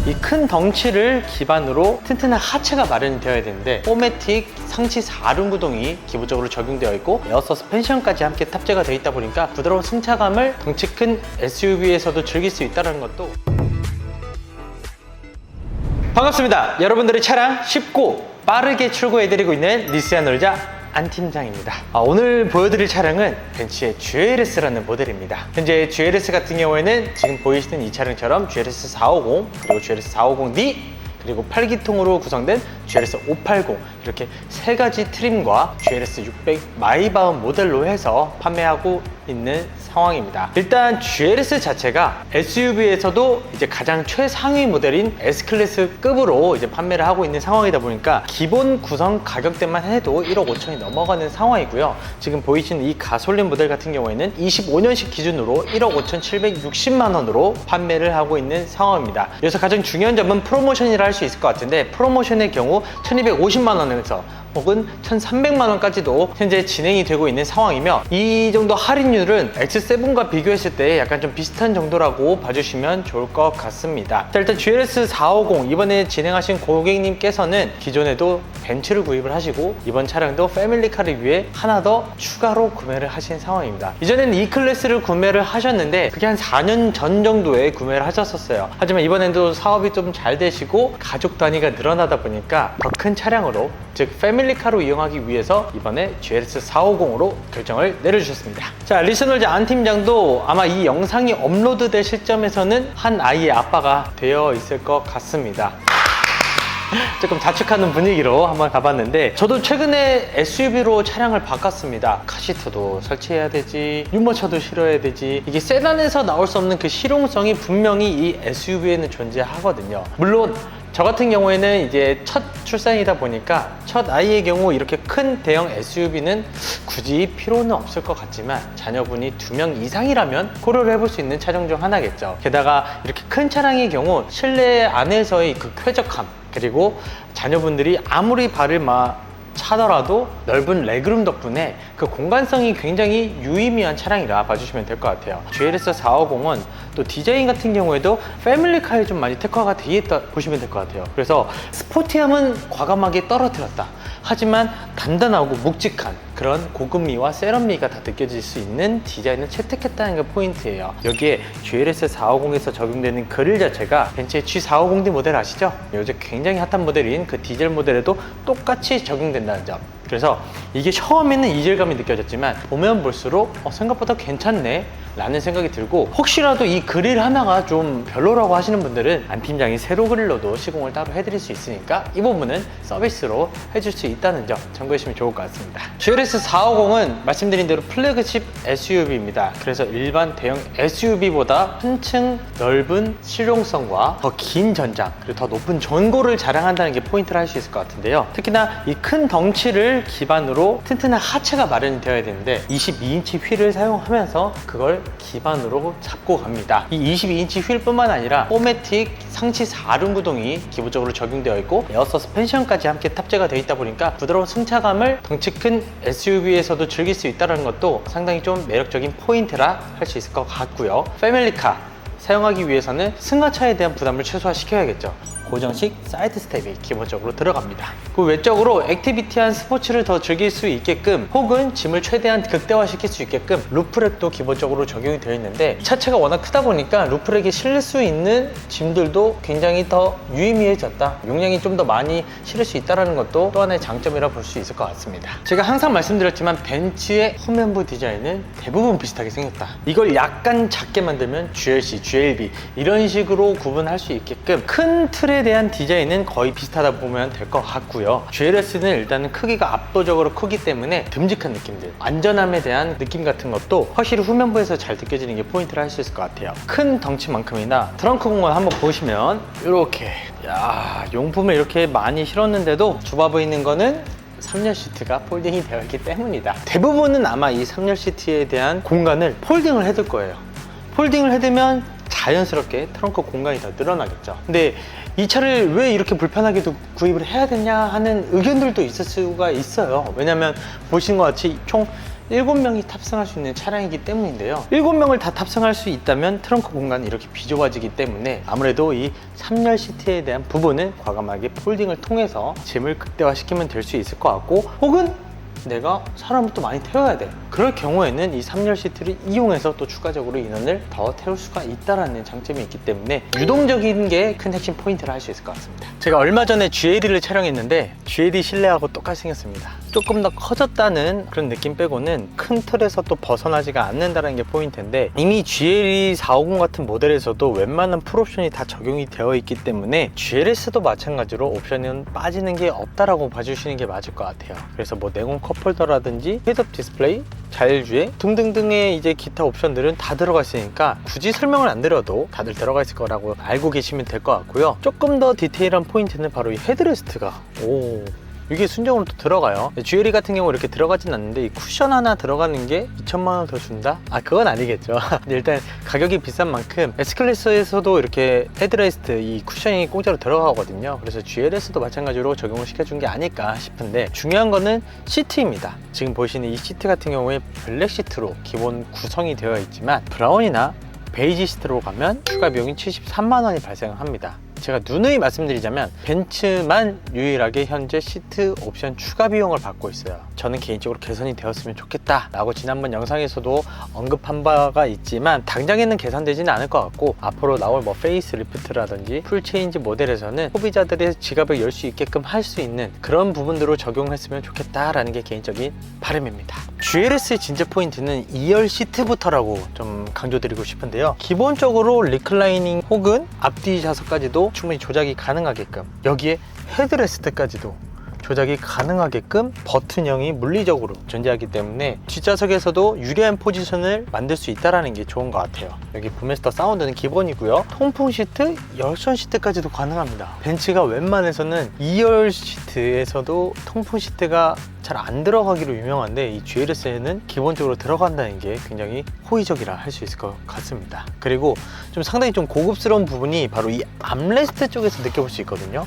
이 큰 덩치를 기반으로 튼튼한 하체가 마련되어야 되는데, 4매틱 상치 4륜 구동이 기본적으로 적용되어 있고 에어 서스펜션까지 함께 탑재가 되어 있다 보니까 부드러운 승차감을 덩치 큰 SUV에서도 즐길 수 있다는 것도. 반갑습니다. 여러분들의 차량 쉽고 빠르게 출고해드리고 있는 니스얀놀자 안 팀장입니다. 오늘 보여드릴 차량은 벤츠의 GLS라는 모델입니다. 현재 GLS 같은 경우에는 지금 보이시는 이 차량처럼 GLS 450, 그리고 GLS 450D, 그리고 8기통으로 구성된 GLS 580, 이렇게 세 가지 트림과 GLS 600 마이바흐 모델로 해서 판매하고 있는 상황입니다. 일단 GLS 자체가 SUV에서도 이제 가장 최상위 모델인 S클래스급으로 이제 판매를 하고 있는 상황이다 보니까 기본 구성 가격대만 해도 1억 5천이 넘어가는 상황이고요. 지금 보이시는 이 가솔린 모델 같은 경우에는 25년식 기준으로 1억 5,760만 원으로 판매를 하고 있는 상황입니다. 여기서 가장 중요한 점은 프로모션이라 할 수 있을 것 같은데, 프로모션의 경우 1,250만 원에서 혹은 1,300만 원까지도 현재 진행이 되고 있는 상황이며, 이 정도 할인율은 X7과 비교했을 때 약간 좀 비슷한 정도라고 봐주시면 좋을 것 같습니다. 자, 일단 GLS 450 이번에 진행하신 고객님께서는 기존에도 벤츠를 구입을 하시고 이번 차량도 패밀리카를 위해 하나 더 추가로 구매를 하신 상황입니다. 이전에는 E클래스를 구매를 하셨는데 그게 한 4년 전 정도에 구매를 하셨었어요. 하지만 이번에도 사업이 좀 잘 되시고 가족 단위가 늘어나다 보니까 더 큰 차량으로, 즉 패밀리카로 이용하기 위해서 이번에 GLS 450으로 결정을 내려주셨습니다. 자, 리스놀자 안 팀장도 아마 이 영상이 업로드 될 시점에서는 한 아이의 아빠가 되어 있을 것 같습니다. 조금 자축하는 분위기로 한번 가봤는데, 저도 최근에 SUV로 차량을 바꿨습니다. 카시트도 설치해야 되지, 유모차도 실어야 되지, 이게 세단에서 나올 수 없는 그 실용성이 분명히 이 SUV에는 존재하거든요. 물론 저 같은 경우에는 이제 첫 출산이다 보니까 첫 아이의 경우 이렇게 큰 대형 SUV는 굳이 필요는 없을 것 같지만, 자녀분이 2명 이상이라면 고려를 해볼 수 있는 차종 중 하나겠죠. 게다가 이렇게 큰 차량의 경우 실내 안에서의 그 쾌적함, 그리고 자녀분들이 아무리 발을 차더라도 넓은 레그룸 덕분에 그 공간성이 굉장히 유의미한 차량이라 봐주시면 될 것 같아요. GLS 450은 또 디자인 같은 경우에도 패밀리카에 좀 많이 특화가 되어 있다 보시면 될 것 같아요. 그래서 스포티함은 과감하게 떨어뜨렸다, 하지만 단단하고 묵직한 그런 고급미와 세련미가 다 느껴질 수 있는 디자인을 채택했다는 게 포인트예요. 여기에 GLS 450에서 적용되는 그릴 자체가 벤츠의 G450D 모델 아시죠? 요즘 굉장히 핫한 모델인 그 디젤 모델에도 똑같이 적용된다는 점. 그래서 이게 처음에는 이질감이 느껴졌지만 보면 볼수록 생각보다 괜찮네 라는 생각이 들고, 혹시라도 이 그릴 하나가 좀 별로라고 하시는 분들은 안 팀장이 세로 그릴로도 시공을 따로 해드릴 수 있으니까 이 부분은 서비스로 해줄 수 있다는 점 참고해주시면 좋을 것 같습니다. GLS 450은 말씀드린 대로 플래그십 SUV입니다. 그래서 일반 대형 SUV보다 한층 넓은 실용성과 더 긴 전장, 그리고 더 높은 전고를 자랑한다는 게 포인트를 할 수 있을 것 같은데요. 특히나 이 큰 덩치를 기반으로 튼튼한 하체가 마련되어야 되는데 22인치 휠을 사용하면서 그걸 기반으로 잡고 갑니다. 이 22인치 휠뿐만 아니라 4매틱 상치 4륜 구동이 기본적으로 적용되어 있고 에어 서스펜션까지 함께 탑재가 되어 있다 보니까 부드러운 승차감을 덩치 큰 SUV에서도 즐길 수 있다는 것도 상당히 좀 매력적인 포인트라 할 수 있을 것 같고요. 패밀리카 사용하기 위해서는 승하차에 대한 부담을 최소화시켜야겠죠. 고정식 사이드 스텝이 기본적으로 들어갑니다. 그 외적으로 액티비티한 스포츠를 더 즐길 수 있게끔, 혹은 짐을 최대한 극대화시킬 수 있게끔 루프렉도 기본적으로 적용이 되어 있는데, 차체가 워낙 크다 보니까 루프렉에 실을 수 있는 짐들도 굉장히 더 유의미해졌다, 용량이 좀 더 많이 실을 수 있다는 것도 또 하나의 장점이라 볼 수 있을 것 같습니다. 제가 항상 말씀드렸지만 벤츠의 후면부 디자인은 대부분 비슷하게 생겼다. 이걸 약간 작게 만들면 GLC, GLB 이런 식으로 구분할 수 있게끔 큰 틀에 대한 디자인은 거의 비슷하다 보면 될 것 같고요. GLS는 일단은 크기가 압도적으로 크기 때문에 듬직한 느낌들, 안전함에 대한 느낌 같은 것도 확실히 후면부에서 잘 느껴지는 게 포인트를 할 수 있을 것 같아요. 큰 덩치만큼이나 트렁크 공간 한번 보시면 이렇게, 용품을 이렇게 많이 실었는데도 좁아 보이는 거는 3열 시트가 폴딩이 되어 있기 때문이다. 대부분은 아마 이 3열 시트에 대한 공간을 폴딩을 해둘 거예요. 폴딩을 해두면 자연스럽게 트렁크 공간이 더 늘어나겠죠. 근데 이 차를 왜 이렇게 불편하게 구입을 해야 되냐 하는 의견들도 있을 수가 있어요. 왜냐면 보시는 것 같이 총 7명이 탑승할 수 있는 차량이기 때문인데요. 7명을 다 탑승할 수 있다면 트렁크 공간이 이렇게 비좁아지기 때문에 아무래도 이 3열 시트에 대한 부분은 과감하게 폴딩을 통해서 짐을 극대화시키면 될 수 있을 것 같고, 혹은 내가 사람을 또 많이 태워야 돼. 그럴 경우에는 이 3열 시트를 이용해서 또 추가적으로 인원을 더 태울 수가 있다는 장점이 있기 때문에 유동적인 게 큰 핵심 포인트를 할 수 있을 것 같습니다. 제가 얼마 전에 GLE를 촬영했는데 GLE 실내하고 똑같이 생겼습니다. 조금 더 커졌다는 그런 느낌 빼고는 큰 틀에서 또 벗어나지가 않는다는 게 포인트인데, 이미 GLE 450 같은 모델에서도 웬만한 풀옵션이 다 적용이 되어 있기 때문에 GLS도 마찬가지로 옵션은 빠지는 게 없다라고 봐주시는 게 맞을 것 같아요. 그래서 뭐 내공 컵홀더라든지 헤드업 디스플레이, 자율주행 등등등의 이제 기타 옵션들은 다 들어가 있으니까 굳이 설명을 안 드려도 다들 들어가 있을 거라고 알고 계시면 될 것 같고요. 조금 더 디테일한 포인트는 바로 이 헤드레스트가 이게 순정으로 또 들어가요. GLE 같은 경우 이렇게 들어가진 않는데 이 쿠션 하나 들어가는 게 2천만 원 더 준다? 그건 아니겠죠. 근데 일단 가격이 비싼 만큼 S클래스에서도 이렇게 헤드레스트 이 쿠션이 공짜로 들어가거든요. 그래서 GLS도 마찬가지로 적용을 시켜준 게 아닐까 싶은데, 중요한 거는 시트입니다. 지금 보시는 이 시트 같은 경우에 블랙 시트로 기본 구성이 되어 있지만 브라운이나 베이지 시트로 가면 추가 비용이 73만 원이 발생합니다. 제가 누누이 말씀드리자면 벤츠만 유일하게 현재 시트 옵션 추가 비용을 받고 있어요. 저는 개인적으로 개선이 되었으면 좋겠다 라고 지난번 영상에서도 언급한 바가 있지만 당장에는 개선되지는 않을 것 같고, 앞으로 나올 뭐 페이스 리프트라든지 풀 체인지 모델에서는 소비자들의 지갑을 열 수 있게끔 할 수 있는 그런 부분들로 적용했으면 좋겠다라는 게 개인적인 바람입니다. GLS의 진짜 포인트는 2열 시트부터라고 좀 강조드리고 싶은데요. 기본적으로 리클라이닝 혹은 앞뒤 좌석까지도 충분히 조작이 가능하게끔, 여기에 헤드레스트까지도 조작이 가능하게끔 버튼형이 물리적으로 존재하기 때문에 뒷좌석에서도 유리한 포지션을 만들 수 있다는 게 좋은 것 같아요. 여기 부메스터 사운드는 기본이고요. 통풍 시트, 열선 시트까지도 가능합니다. 벤츠가 웬만해서는 2열 시트에서도 통풍 시트가 잘 안 들어가기로 유명한데, 이 GLS에는 기본적으로 들어간다는 게 굉장히 호의적이라 할 수 있을 것 같습니다. 그리고 좀 상당히 좀 고급스러운 부분이 바로 이 암레스트 쪽에서 느껴볼 수 있거든요.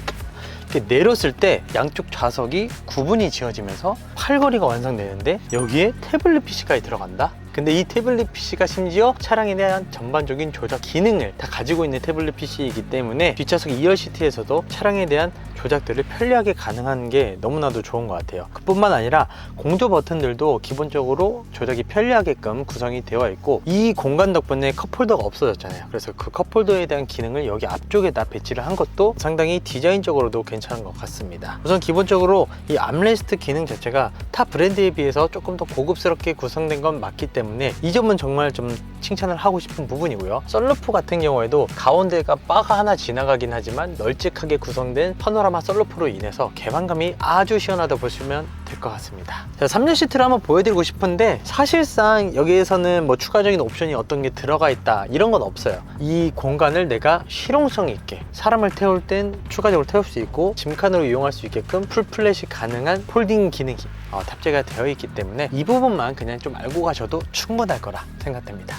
이렇게 내렸을 때 양쪽 좌석이 구분이 지어지면서 팔걸이가 완성되는데, 여기에 태블릿 PC까지 들어간다? 근데 이 태블릿 PC가 심지어 차량에 대한 전반적인 조작 기능을 다 가지고 있는 태블릿 PC이기 때문에 뒷좌석 2열 시트에서도 차량에 대한 조작들을 편리하게 가능한 게 너무나도 좋은 것 같아요. 그뿐만 아니라 공조 버튼들도 기본적으로 조작이 편리하게끔 구성이 되어 있고, 이 공간 덕분에 컵홀더가 없어졌잖아요. 그래서 그 컵홀더에 대한 기능을 여기 앞쪽에다 배치를 한 것도 상당히 디자인적으로도 괜찮은 것 같습니다. 우선 기본적으로 이 암레스트 기능 자체가 타 브랜드에 비해서 조금 더 고급스럽게 구성된 건 맞기 때문에 이 점은 정말 좀 칭찬을 하고 싶은 부분이고요. 썬루프 같은 경우에도 가운데가 바가 하나 지나가긴 하지만 널찍하게 구성된 파노라마 썬루프로 인해서 개방감이 아주 시원하다 보시면 될 것 같습니다. 자, 3열 시트를 한번 보여드리고 싶은데, 사실상 여기에서는 뭐 추가적인 옵션이 어떤 게 들어가 있다 이런 건 없어요. 이 공간을 내가 실용성 있게 사람을 태울 땐 추가적으로 태울 수 있고, 짐칸으로 이용할 수 있게끔 풀플랫이 가능한 폴딩 기능이 탑재가 되어 있기 때문에 이 부분만 그냥 좀 알고 가셔도 충분할 거라 생각됩니다.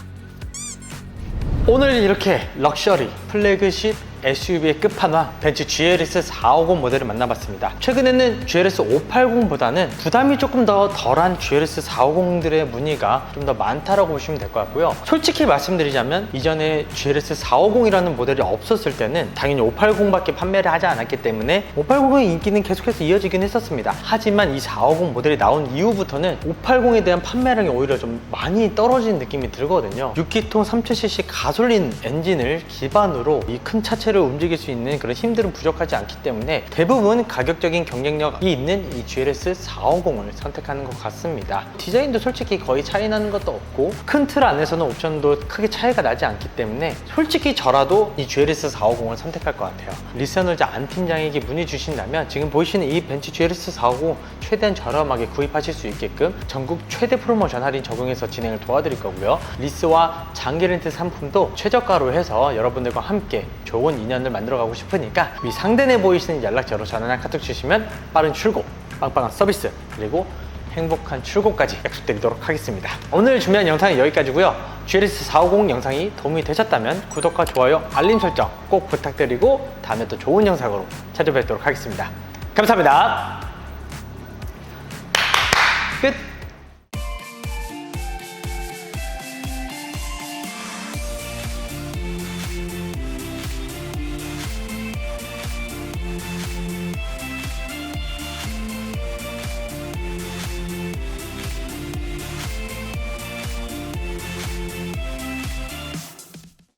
오늘 이렇게 럭셔리 플래그십 SUV의 끝판왕 벤츠 GLS 450 모델을 만나봤습니다. 최근에는 GLS 580보다는 부담이 조금 더 덜한 GLS 450들의 문의가 좀 더 많다라고 보시면 될 것 같고요. 솔직히 말씀드리자면 이전에 GLS 450이라는 모델이 없었을 때는 당연히 580밖에 판매를 하지 않았기 때문에 580의 인기는 계속해서 이어지긴 했었습니다. 하지만 이 450 모델이 나온 이후부터는 580에 대한 판매량이 오히려 좀 많이 떨어진 느낌이 들거든요. 6기통 3000cc 가솔린 엔진을 기반으로 이 큰 차체를 움직일 수 있는 그런 힘들은 부족하지 않기 때문에 대부분 가격적인 경쟁력이 있는 이 GLS 450을 선택하는 것 같습니다. 디자인도 솔직히 거의 차이 나는 것도 없고, 큰 틀 안에서는 옵션도 크게 차이가 나지 않기 때문에 솔직히 저라도 이 GLS 450을 선택할 것 같아요. 리스너자 안 팀장에게 문의 주신다면 지금 보이시는 이 벤츠 GLS 450 최대한 저렴하게 구입하실 수 있게끔 전국 최대 프로모션 할인 적용해서 진행을 도와드릴 거고요. 리스와 장기 렌트 상품도 최저가로 해서 여러분들과 함께 좋은 인연을 만들어가고 싶으니까 위 상단에 보이시는 연락처로 전화나 카톡 주시면 빠른 출고, 빵빵한 서비스, 그리고 행복한 출고까지 약속드리도록 하겠습니다. 오늘 준비한 영상은 여기까지고요. GLS 450 영상이 도움이 되셨다면 구독과 좋아요, 알림 설정 꼭 부탁드리고 다음에 또 좋은 영상으로 찾아뵙도록 하겠습니다. 감사합니다. 끝!